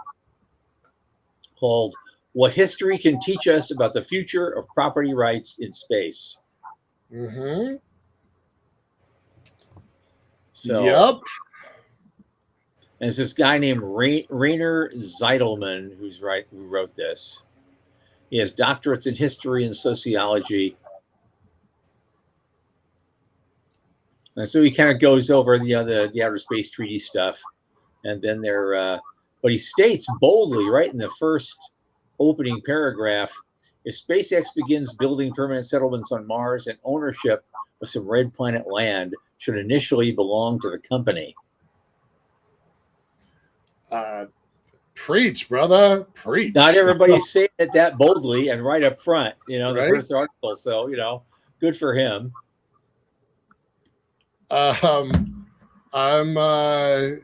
called "What History Can Teach Us About the Future of Property Rights in Space." So, yep. And it's this guy named Rainer Zeidelman who wrote this. He has doctorates in history and sociology. And so he kind of goes over the outer space treaty stuff, and then but he states boldly right in the first opening paragraph: if SpaceX begins building permanent settlements on Mars, and ownership of some red planet land should initially belong to the company. Preach, brother, preach. Not everybody's saying it that boldly and right up front, the first article. So, good for him.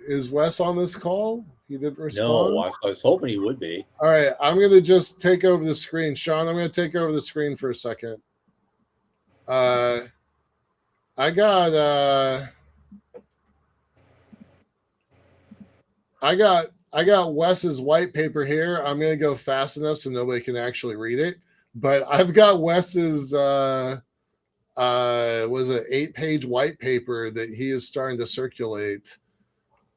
Is Wes on this call? He didn't respond. No, I was hoping he would be. All right, I'm going to just take over the screen. Sean, I'm going to take over the screen for a second. I got Wes's white paper here. I'm going to go fast enough so nobody can actually read it. But I've got Wes's was an 8-page white paper that he is starting to circulate,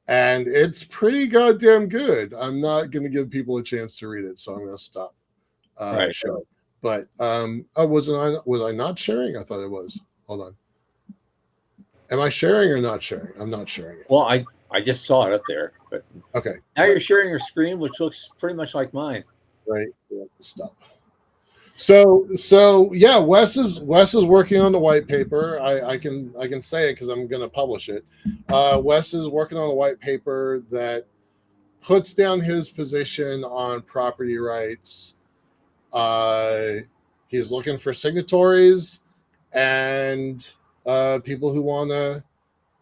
and it's pretty goddamn good. I'm not going to give people a chance to read it, so I'm going to stop sharing. But was I not sharing? I thought it was. Hold on. Am I sharing or not sharing? I'm not sharing it. Well, I just saw it up there, but okay. Now you're sharing your screen, which looks pretty much like mine. Right. Yeah, stop. So yeah, Wes is working on the white paper. I can say it because I'm going to publish it. Wes is working on a white paper that puts down his position on property rights. He's looking for signatories and people who want to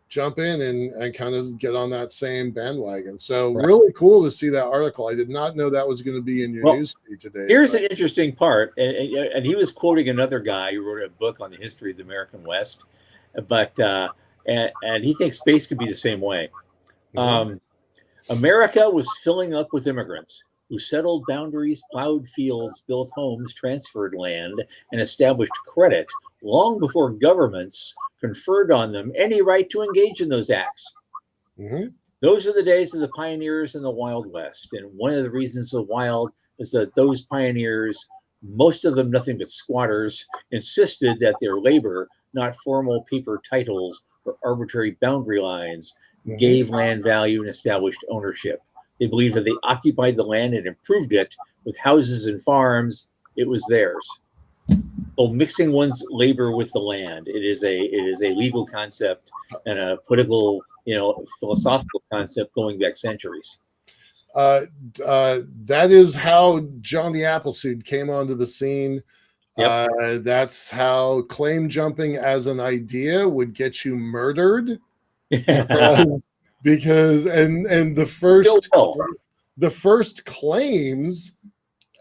jump in and kind of get on that same bandwagon. So Right. really cool to see that article. I did not know that was going to be in your Well, newsfeed today. Here's an interesting part, and he was quoting another guy who wrote a book on the history of the American West, but and he thinks space could be the same way. America was filling up with immigrants who settled boundaries, plowed fields, built homes, transferred land, and established credit long before governments conferred on them any right to engage in those acts. Those are the days of the pioneers in the Wild West. And one of the reasons the wild is that those pioneers, most of them nothing but squatters, insisted that their labor, not formal paper titles or arbitrary boundary lines, gave land value and established ownership. They believed that they occupied the land and improved it with houses and farms. It was theirs. So mixing one's labor with the land, it is a legal concept and a political, philosophical concept going back centuries. That is how John the Appleseed came onto the scene. Yep. That's how claim jumping as an idea would get you murdered. because the first claims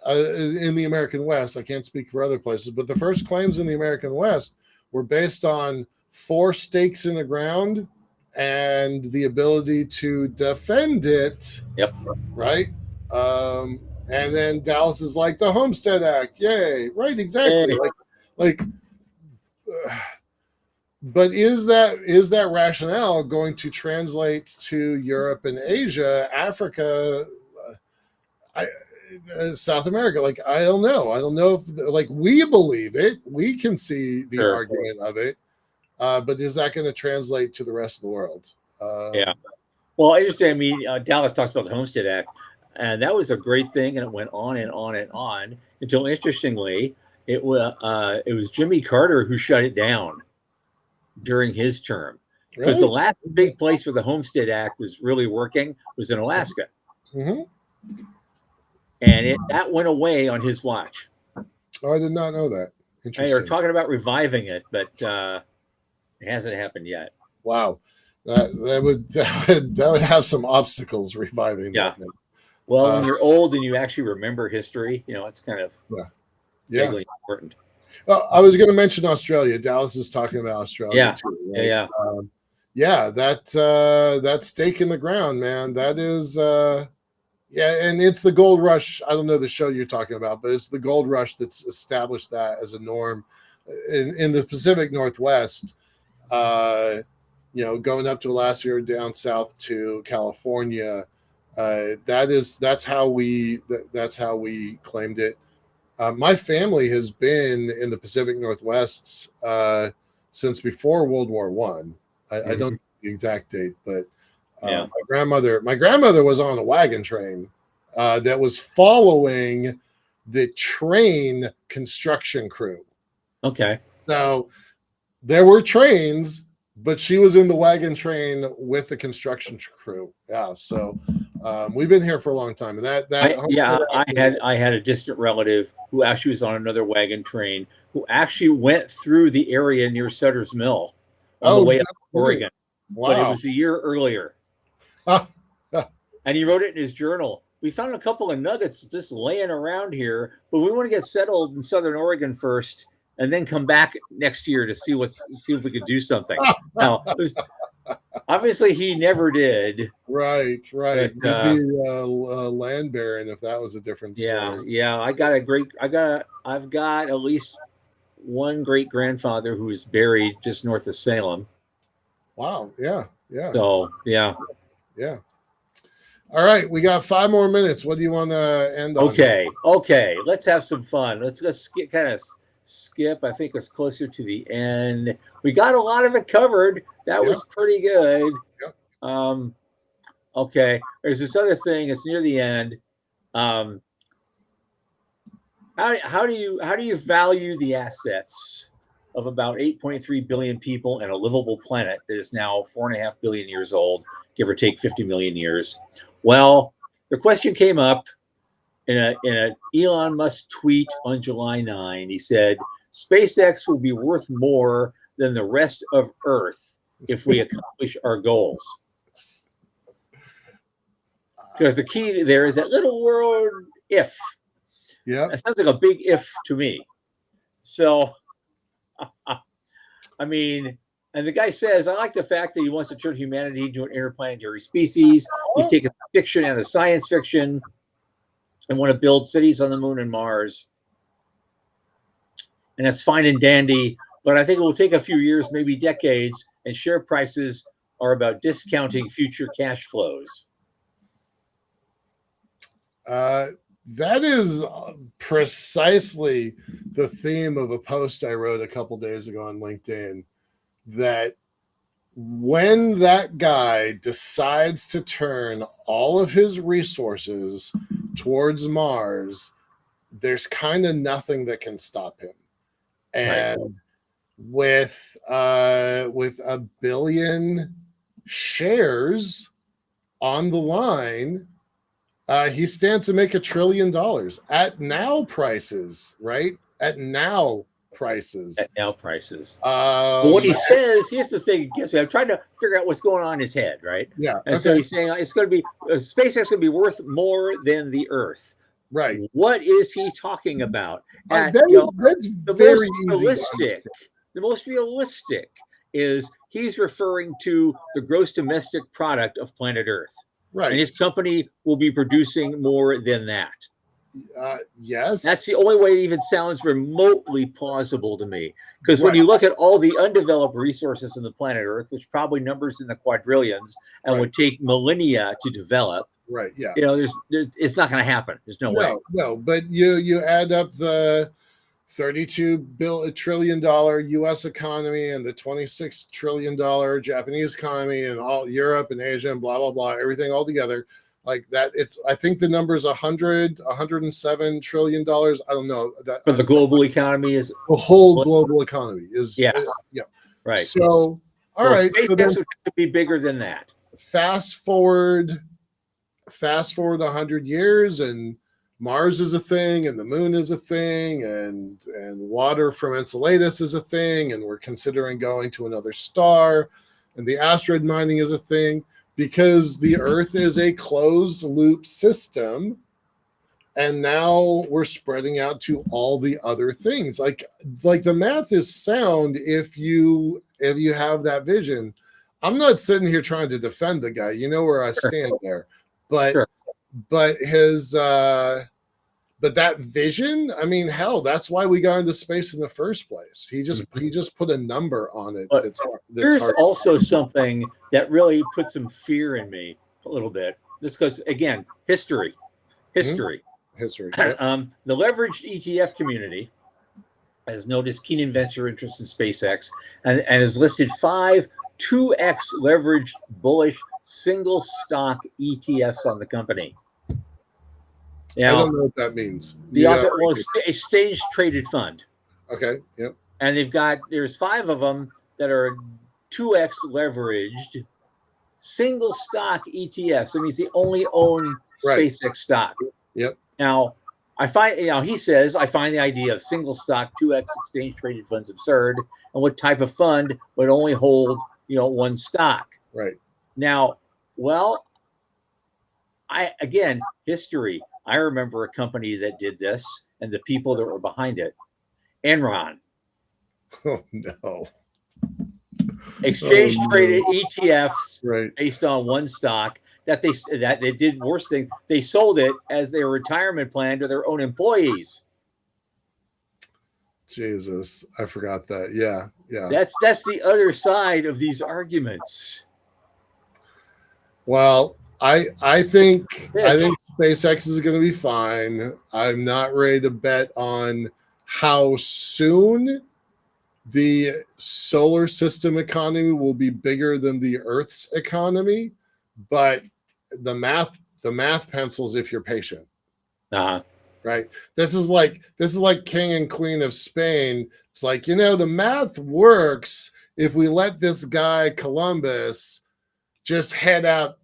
in the American West, I can't speak for other places, but the first claims in the American West were based on 4 stakes in the ground and the ability to defend it. Yep. Right. And then Dallas is like the Homestead Act. Yay. Right. Exactly. But is that rationale going to translate to Europe and Asia, Africa, South America? I don't know. I don't know if we believe it. We can see the argument of it. But is that going to translate to the rest of the world? Yeah. Well, I understand. I mean, Dallas talks about the Homestead Act, and that was a great thing, and it went on and on and on until, interestingly, it was Jimmy Carter who shut it down during his term, because the last big place where the Homestead Act was really working was in Alaska, and that went away on his watch. Oh, I did not know that. Interesting. They're talking about reviving it, but it hasn't happened yet. Wow, that would have some obstacles reviving. Yeah. That. Well, when you're old and you actually remember history, it's kind of important. Well, I was going to mention Australia. Dallas is talking about Australia too. Right? That stake in the ground, man. That is, and it's the gold rush. I don't know the show you're talking about, but it's the gold rush that's established that as a norm in the Pacific Northwest. Going up to Alaska or down south to California. That's how we claimed it. My family has been in the Pacific Northwest since before World War I. I don't know the exact date, but my grandmother was on a wagon train that was following the train construction crew. Okay. So there were trains, but she was in the wagon train with the construction crew. Yeah. So we've been here for a long time, and I had a distant relative who actually was on another wagon train who actually went through the area near Sutter's Mill on the way up to Oregon. Wow. But it was a year earlier. And he wrote it in his journal. We found a couple of nuggets just laying around here, but we want to get settled in Southern Oregon first, and then come back next year to see if we could do something. Now, obviously, he never did. Right. But, he'd be a land baron if that was a different story. Yeah. I've got at least one great grandfather who is buried just north of Salem. Wow. Yeah. So yeah. All right, we got 5 more minutes. What do you want to end on? Okay. Let's have some fun. Let's skip. I think it's closer to the end. We got a lot of it covered. That was pretty good. Yep. Okay. There's this other thing. It's near the end. How do you value the assets of about 8.3 billion people and a livable planet that is now 4.5 billion years old, give or take 50 million years? Well, the question came up in a Elon Musk tweet on July 9. He said, SpaceX will be worth more than the rest of Earth if we accomplish our goals. Because the key there is that little word if. Yeah. That sounds like a big if to me. So, I mean, and the guy says, I like the fact that he wants to turn humanity into an interplanetary species. He's taken fiction and a science fiction and want to build cities on the moon and Mars. And that's fine and dandy, but I think it will take a few years, maybe decades, and share prices are about discounting future cash flows. That is precisely the theme of a post I wrote a couple days ago on LinkedIn, that when that guy decides to turn all of his resources towards Mars, there's kind of nothing that can stop him. And Right. with a billion shares on the line, he stands to make $1 trillion at now prices, right? At now prices. At now prices. But what he says, here's the thing, gets me. I'm trying to figure out what's going on in his head, right? Yeah. And so he's saying it's going to be SpaceX going to be worth more than the Earth. Right. What is he talking about? And, that's the very most easy. realistic. The most realistic is he's referring to the gross domestic product of planet Earth. Right. And his company will be producing more than that. Yes. That's the only way it even sounds remotely plausible to me. Because when you look at all the undeveloped resources on the planet Earth, which probably numbers in the quadrillions and would take millennia to develop, right. Yeah. there's it's not going to happen. There's no way. No. But you add up the $32 trillion U.S. economy and the $26 trillion Japanese economy and all Europe and Asia and blah, blah, blah, everything all together like that. I think the number is $107 trillion. I don't know. But the global economy is the whole global economy is. Yeah. Right. So, all right. SpaceX would have to be bigger than that. Fast forward 100 years and Mars is a thing and the moon is a thing and water from Enceladus is a thing and we're considering going to another star and the asteroid mining is a thing because the Earth is a closed loop system and now we're spreading out to all the other things. Like the math is sound if you have that vision. I'm not sitting here trying to defend the guy. You know where I stand there. But his but that vision, I mean, hell, that's why we got into space in the first place. He just put a number on it. There's also something that really put some fear in me a little bit. This goes again, history. History. The leveraged ETF community has noticed keen investor interest in SpaceX and has listed 5 2x leveraged bullish single stock ETFs on the company. Now, I don't know what that means. It's a stage traded fund. Okay. Yep. And there's 5 of them that are 2x leveraged single stock ETFs. That means they only own SpaceX stock. Yep. Now, he says, I find the idea of single stock 2x exchange traded funds absurd. And what type of fund would only hold, one stock? Right. Now, history. I remember a company that did this and the people that were behind it. Enron. Oh, no. Exchange traded ETFs based on one stock that they did worse thing. They sold it as their retirement plan to their own employees. Jesus, I forgot that. Yeah. That's the other side of these arguments. Well, I think SpaceX is going to be fine. I'm not ready to bet on how soon the solar system economy will be bigger than the Earth's economy, but the math pencils if you're patient. Right. This is like King and Queen of Spain. It's like, the math works if we let this guy Columbus just head out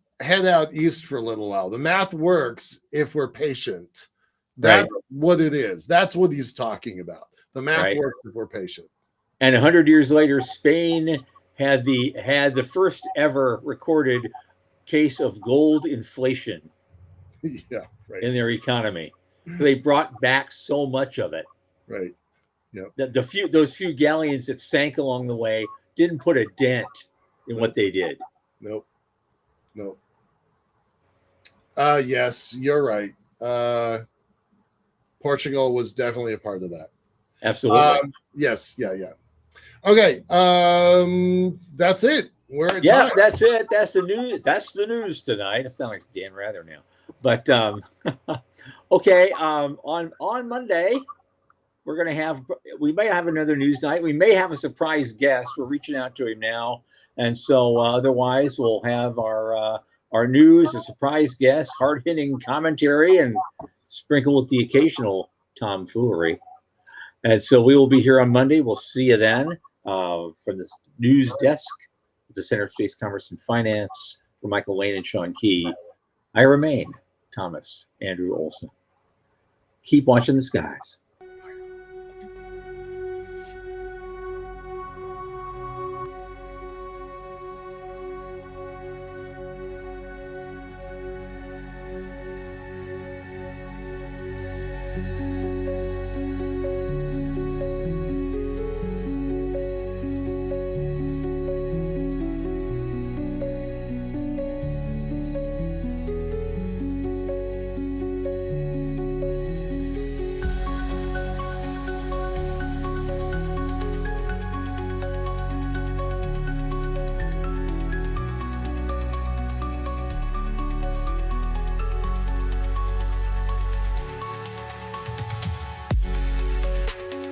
east for a little while. The math works if we're patient. That's what it is. That's what he's talking about. The math works if we're patient. And 100 years later, Spain had the first ever recorded case of gold inflation Yeah, right. in their economy. They brought back so much of it. Right. Yep. That those few galleons that sank along the way didn't put a dent in what they did. Nope. Yes, you're right. Portugal was definitely a part of that. Absolutely. Yes. Yeah. Okay. That's it. We're at time. That's it. That's the news. That's the news tonight. It sounds like Dan Rather now. But okay. On Monday, we may have another news night. We may have a surprise guest. We're reaching out to him now, and so otherwise we'll have our news, a surprise guest, hard hitting commentary, and sprinkle with the occasional tomfoolery. And so we will be here on Monday. We'll see you then from the news desk at the Center for Space Commerce and Finance. For Michael Lane and Sean Key, I remain Thomas Andrew Olson. Keep watching the skies.